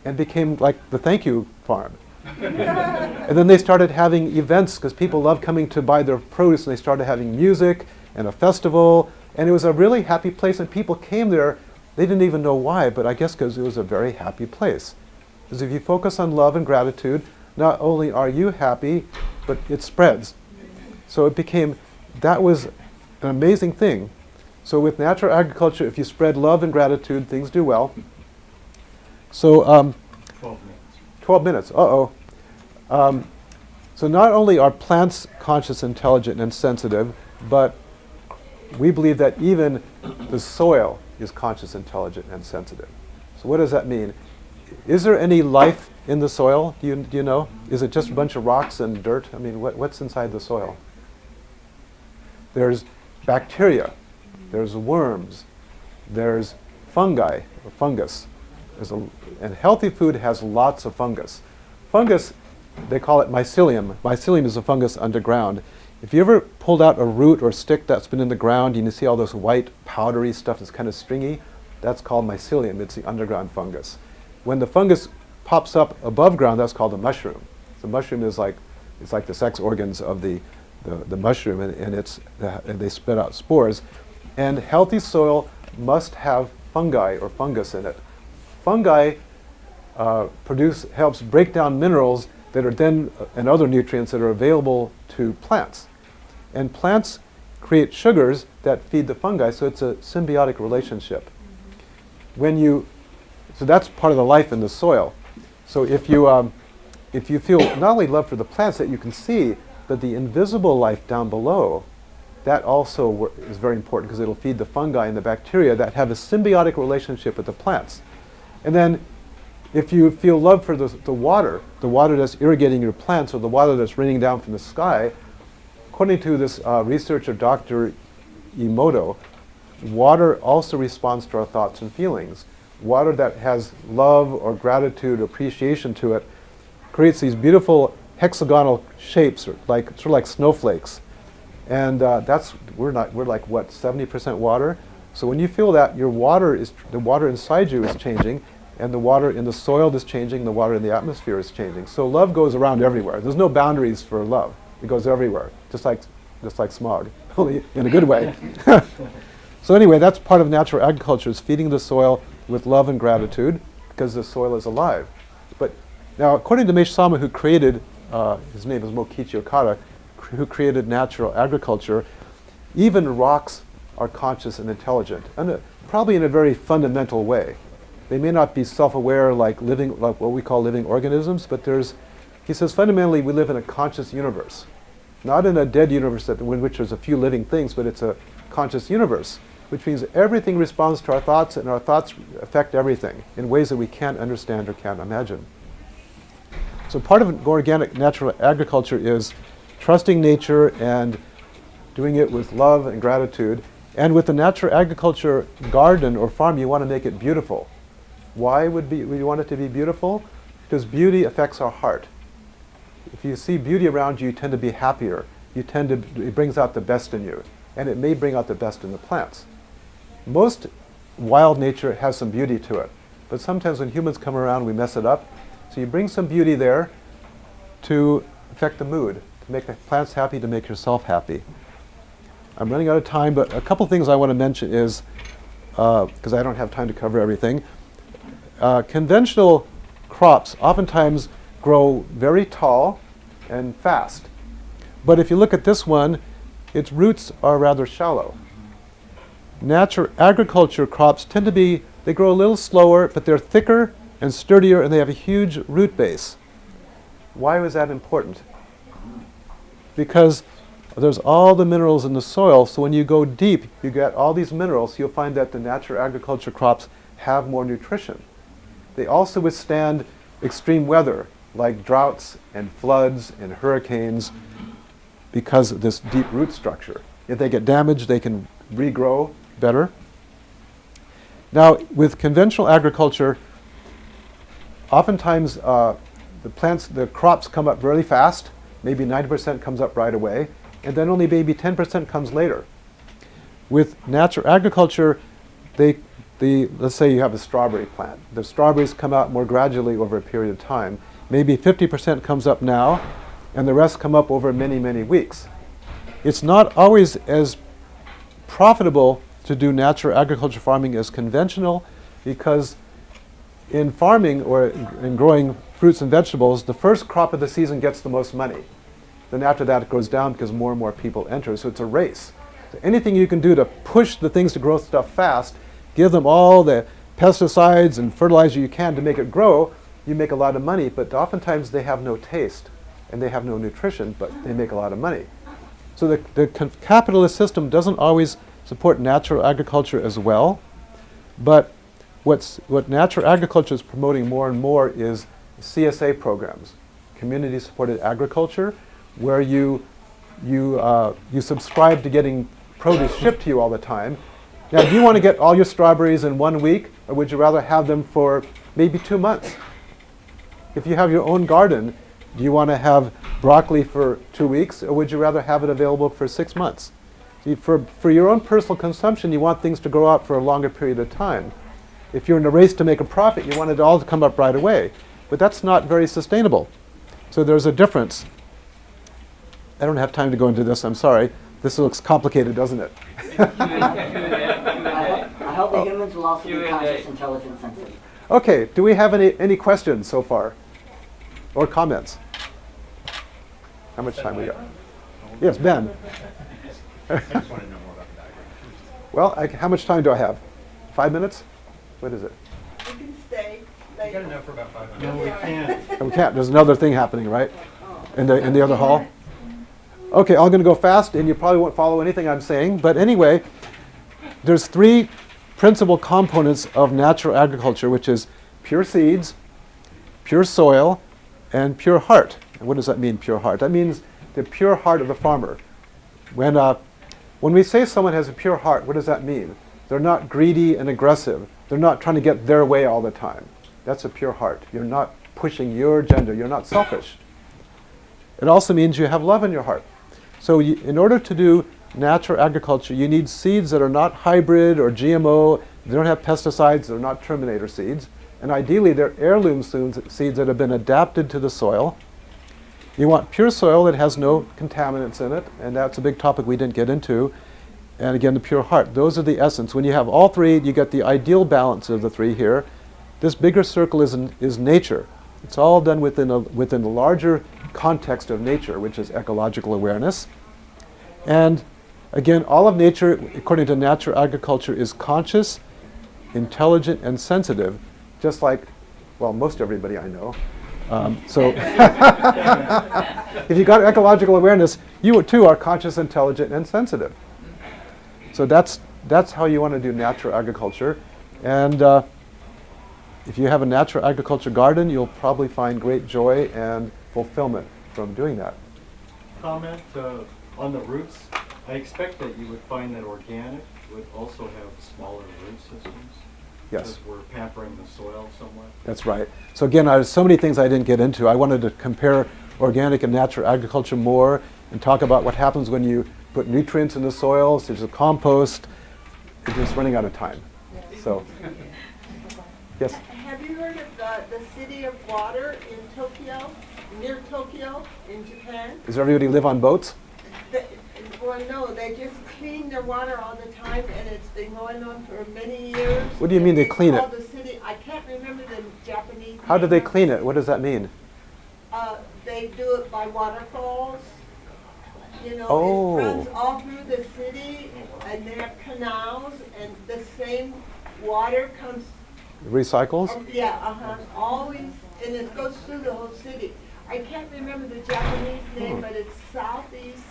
and became like the thank you farm. And then they started having events, because people love coming to buy their produce, and they started having music and a festival, and it was a really happy place, and people came there. They didn't even know why, but I guess because it was a very happy place. Because if you focus on love and gratitude, not only are you happy, but it spreads. So that was an amazing thing. So with natural agriculture, if you spread love and gratitude, things do well. So 12 minutes. 12 minutes, so not only are plants conscious, intelligent, and sensitive, but we believe that even the soil is conscious, intelligent, and sensitive. So So what does that mean? Is there any life in the soil? Do you know? Is it just a bunch of rocks and dirt? I mean, what's inside the soil? There's bacteria, there's worms, there's fungi, or fungus. And healthy food has lots of fungus. Fungus, they call it mycelium. Mycelium is a fungus underground. If you ever pulled out a root or stick that's been in the ground and you see all this white powdery stuff that's kind of stringy, that's called mycelium. It's the underground fungus. When the fungus pops up above ground, that's called a mushroom. So mushroom is like, it's like the sex organs of the mushroom, and they spit out spores. And healthy soil must have fungi or fungus in it. Fungi helps break down minerals that are then, and other nutrients that are available to plants. And plants create sugars that feed the fungi, so it's a symbiotic relationship. So that's part of the life in the soil. So if you feel not only love for the plants that you can see, but the invisible life down below, that also is very important because it'll feed the fungi and the bacteria that have a symbiotic relationship with the plants. And then if you feel love for the water that's irrigating your plants or the water that's raining down from the sky, according to this research of Dr. Emoto, water also responds to our thoughts and feelings. Water that has love or gratitude, appreciation to it, creates these beautiful hexagonal shapes, sort of like snowflakes. And we're like what, 70% water? So when you feel that, the water inside you is changing, and the water in the soil is changing, the water in the atmosphere is changing. So love goes around everywhere. There's no boundaries for love. It goes everywhere, just like smog, only in a good way. So anyway, that's part of natural agriculture, is feeding the soil with love and gratitude, because the soil is alive. But now, according to Meishu Sama, who created, his name is Mokichi Okada, who created natural agriculture, even rocks are conscious and intelligent, and probably in a very fundamental way. They may not be self-aware like what we call living organisms, but he says fundamentally we live in a conscious universe. Not in a dead universe in which there's a few living things, but it's a conscious universe, which means everything responds to our thoughts, and our thoughts affect everything in ways that we can't understand or can't imagine. So part of organic natural agriculture is trusting nature and doing it with love and gratitude. And with the natural agriculture garden or farm, you want to make it beautiful. Why would we want it to be beautiful? Because beauty affects our heart. If you see beauty around you, you tend to be happier. It brings out the best in you. And it may bring out the best in the plants. Most wild nature has some beauty to it. But sometimes when humans come around, we mess it up. So you bring some beauty there to affect the mood, to make the plants happy, to make yourself happy. I'm running out of time, but a couple things I want to mention is, because I don't have time to cover everything, conventional crops oftentimes grow very tall and fast. But if you look at this one, its roots are rather shallow. Natural agriculture crops tend to be, they grow a little slower, but they're thicker and sturdier, and they have a huge root base. Why was that important? Because there's all the minerals in the soil, so when you go deep, you get all these minerals. You'll find that the natural agriculture crops have more nutrition. They also withstand extreme weather, like droughts and floods and hurricanes, because of this deep root structure. If they get damaged, they can regrow better. Now, with conventional agriculture, oftentimes the crops come up really fast. Maybe 90% comes up right away, and then only maybe 10% comes later. With natural agriculture, let's say you have a strawberry plant. The strawberries come out more gradually over a period of time. Maybe 50% comes up now, and the rest come up over many, many weeks. It's not always as profitable to do natural agriculture farming as conventional, because in farming or in growing fruits and vegetables, the first crop of the season gets the most money. Then after that it goes down because more and more people enter, so it's a race. So anything you can do to push the things to grow stuff fast, give them all the pesticides and fertilizer you can to make it grow, you make a lot of money, but oftentimes they have no taste and they have no nutrition, but they make a lot of money. So the capitalist system doesn't always support natural agriculture as well, but what natural agriculture is promoting more and more is CSA programs, community-supported agriculture, where you subscribe to getting produce shipped to you all the time. Now, do you want to get all your strawberries in 1 week, or would you rather have them for maybe 2 months? If you have your own garden, do you want to have broccoli for 2 weeks, or would you rather have it available for 6 months? See, for your own personal consumption, you want things to grow out for a longer period of time. If you're in a race to make a profit, you want it all to come up right away. But that's not very sustainable. So there's a difference. I don't have time to go into this, I'm sorry. This looks complicated, doesn't it? I hope the humans will also be conscious, intelligent, sensitive. Okay, do we have any questions so far? Or comments? How much time we got? Yes, Ben. I just want to know more about the diagram. Well, how much time do I have? 5 minutes? What is it? You can stay. You got enough for about 5 No, minutes. we can't. We can't. There's another thing happening, right? In the other hall? Okay, I'm going to go fast, and you probably won't follow anything I'm saying. But anyway, there's 3 principal components of natural agriculture, which is pure seeds, pure soil, and pure heart. And what does that mean, pure heart? That means the pure heart of the farmer. When we say someone has a pure heart, what does that mean? They're not greedy and aggressive. They're not trying to get their way all the time. That's a pure heart. You're not pushing your agenda. You're not selfish. It also means you have love in your heart. So in order to do natural agriculture, you need seeds that are not hybrid or GMO. They don't have pesticides. They're not Terminator seeds. And ideally, they're heirloom seeds that have been adapted to the soil. You want pure soil that has no contaminants in it, and that's a big topic we didn't get into. And again, the pure heart. Those are the essence. When you have all 3, you get the ideal balance of the 3 here. This bigger circle is nature. It's all done within the larger context of nature, which is ecological awareness. And again, all of nature, according to natural agriculture, is conscious, intelligent, and sensitive, just like, well, most everybody I know. So if you got ecological awareness, you too are conscious, intelligent, and sensitive. So that's how you want to do natural agriculture. And if you have a natural agriculture garden, you'll probably find great joy and fulfillment from doing that. Comment on the roots. I expect that you would find that organic would also have smaller root systems. Yes. Because we're pampering the soil somewhat. That's right. So again, there's so many things I didn't get into. I wanted to compare organic and natural agriculture more and talk about what happens when you put nutrients in the soil, such as compost. It's just running out of time. So, yes? Have you heard of the city of water in Tokyo, near Tokyo in Japan? Does everybody live on boats? Well, no, they just clean their water all the time, and it's been going on for many years. What do you mean they clean it? It's called the city. I can't remember the Japanese How do they name. clean it? What does that mean? They do it by waterfalls. You know, Oh. it runs all through the city, and they have canals, and the same water comes. Recycles? Always, and it goes through the whole city. I can't remember the Japanese name, but it's southwest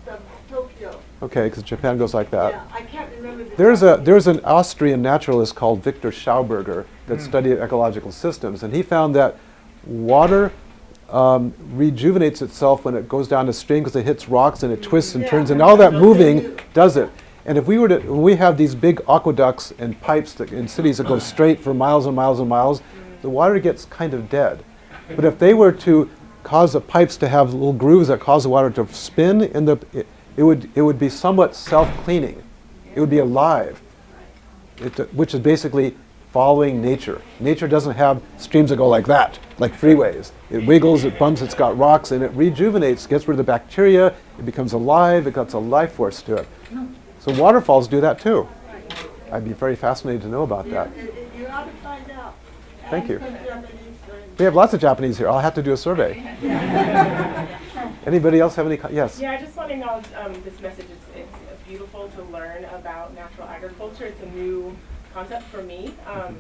of Tokyo. Okay, because Japan goes like that. Yeah, I can't remember the There's an Austrian naturalist called Victor Schauberger that studied ecological systems, and he found that water rejuvenates itself when it goes down a stream because it hits rocks and it twists and turns, and all that moving does it. And if when we have these big aqueducts and pipes in cities that go straight for miles and miles and miles, the water gets kind of dead. But if they were to cause the pipes to have little grooves that cause the water to spin, it would be somewhat self-cleaning. It would be alive, which is basically following nature. Nature doesn't have streams that go like that, like freeways. It wiggles, it bumps, it's got rocks, and it rejuvenates, gets rid of the bacteria, it becomes alive, it got a life force to it. So waterfalls do that too. I'd be very fascinated to know about that. You ought to find out. Thank you. Ask some Japanese friends. We have lots of Japanese here. I'll have to do a survey. Anybody else have any? Yes. Yeah, I just want to acknowledge this message. It's beautiful to learn about natural agriculture. It's a new concept for me. My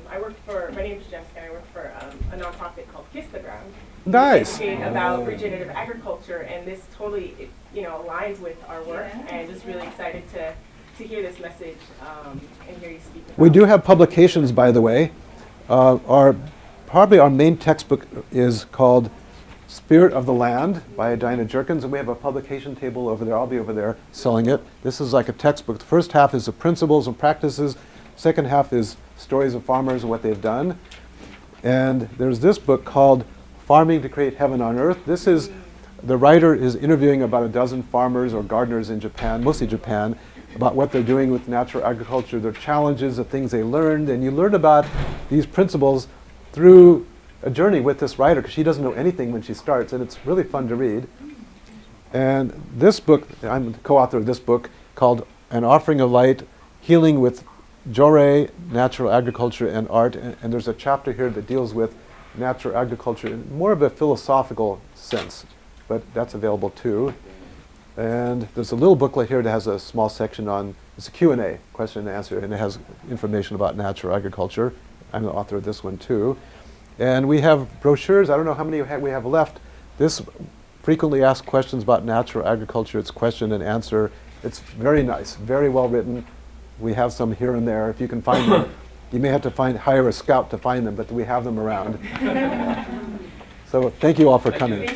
name is Jessica, and I work for a nonprofit called Kiss the Ground. Nice. We educate about regenerative agriculture, and this totally aligns with our work, and just really excited to to hear this message and hear you speak about We do have publications, by the way. Probably our main textbook is called Spirit of the Land by Dinah Jerkins, and we have a publication table over there. I'll be over there selling it. This is like a textbook. The first half is the principles and practices. Second half is stories of farmers and what they've done. And there's this book called Farming to Create Heaven on Earth. This is, the writer is interviewing about a dozen farmers or gardeners in Japan, mostly Japan, about what they're doing with natural agriculture, their challenges, the things they learned. And you learn about these principles through a journey with this writer, because she doesn't know anything when she starts, and it's really fun to read. And this book, I'm the co-author of this book, called An Offering of Light, Healing with Jorei, Natural Agriculture and Art. And there's a chapter here that deals with natural agriculture in more of a philosophical sense, but that's available too. And there's a little booklet here that has a small section on, it's a Q&A, question and answer, and it has information about natural agriculture. I'm the author of this one too. And we have brochures. I don't know how many we have left. This frequently asked questions about natural agriculture. It's question and answer. It's very nice, very well written. We have some here and there. If you can find them, you may have to hire a scout to find them, but we have them around. So thank you all for coming.